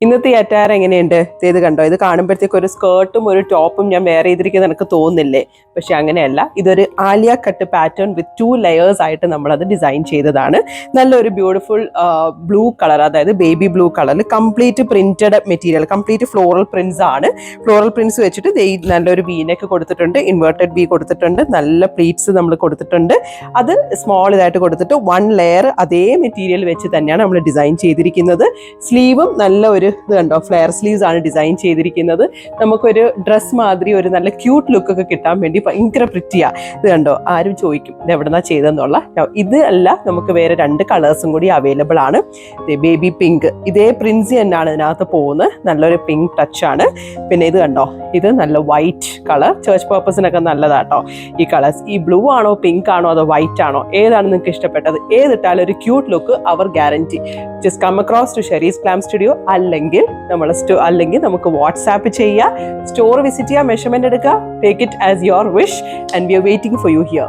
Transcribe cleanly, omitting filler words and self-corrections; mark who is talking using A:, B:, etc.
A: ഇന്നത്തെ ഈ അറ്റാർ എങ്ങനെയുണ്ട്? ഇത് കണ്ടോ? ഇത് കാണുമ്പോഴത്തേക്ക് ഒരു സ്കേർട്ടും ഒരു ടോപ്പും ഞാൻ വെയർ ചെയ്തിരിക്കുന്നത് എനിക്ക് തോന്നുന്നില്ലേ? പക്ഷെ അങ്ങനെയല്ല. ഇതൊരു Alia cut pattern with 2 layers ആയിട്ട് നമ്മളത് ഡിസൈൻ ചെയ്തതാണ്. നല്ലൊരു ബ്യൂട്ടിഫുൾ ബ്ലൂ കളർ, അതായത് ബേബി ബ്ലൂ കളറിൽ complete printed material, complete floral prints ആണ്. ഫ്ലോറൽ പ്രിന്റ്സ് വെച്ചിട്ട് നല്ലൊരു വീനൊക്കെ കൊടുത്തിട്ടുണ്ട്, ഇൻവേർട്ടഡ് വി കൊടുത്തിട്ടുണ്ട്, നല്ല പ്ലീറ്റ്സ് നമ്മൾ കൊടുത്തിട്ടുണ്ട്. അത് സ്മോൾ ഇതായിട്ട് കൊടുത്തിട്ട് 1 ലെയർ അതേ മെറ്റീരിയൽ വെച്ച് തന്നെയാണ് നമ്മൾ ഡിസൈൻ ചെയ്തിരിക്കുന്നത്. സ്ലീവും നല്ല ഒരു ഇത് കണ്ടോ, ഫ്ലെയർ സ്ലീവ്സ് ആണ് ഡിസൈൻ ചെയ്തിരിക്കുന്നത്. നമുക്കൊരു ഡ്രസ് മാതിരി ഒരു നല്ല ക്യൂട്ട് ലുക്ക് ഒക്കെ കിട്ടാൻ വേണ്ടി ഭയങ്കര പ്രിറ്റിയാ. ഇത് കണ്ടോ, ആരും ചോദിക്കും ഇത് എവിടെന്നാ ചെയ്തെന്നുള്ള. ഇത് അല്ല, നമുക്ക് വേറെ 2 കളേഴ്സും കൂടി അവൈലബിൾ ആണ്. ബേബി പിങ്ക്, ഇതേ പ്രിൻസി തന്നെയാണ് ഇതിനകത്ത് പോകുന്നത്. നല്ലൊരു പിങ്ക് ടച്ച് ആണ്. പിന്നെ ഇത് കണ്ടോ, ഇത് നല്ല വൈറ്റ് കളർ, ചേർച്ച് പർപ്പസിനൊക്കെ നല്ലതാട്ടോ ഈ കളേഴ്സ്. ഈ ബ്ലൂ ആണോ പിങ്ക് ആണോ അതോ വൈറ്റ് ആണോ, ഏതാണ് നിങ്ങൾക്ക് ഇഷ്ടപ്പെട്ടത്? ഏതിട്ടാലും ഒരു ക്യൂട്ട് ലുക്ക് അവർ guarantee. Just come across to Sheree's glam studio, അല്ലെങ്കിൽ നമുക്ക് വാട്സാപ്പ് ചെയ്യുക, സ്റ്റോർ വിസിറ്റ് ചെയ്യുക, മെഷർമെന്റ് എടുക്കുക, take it as your wish and we are waiting for you here.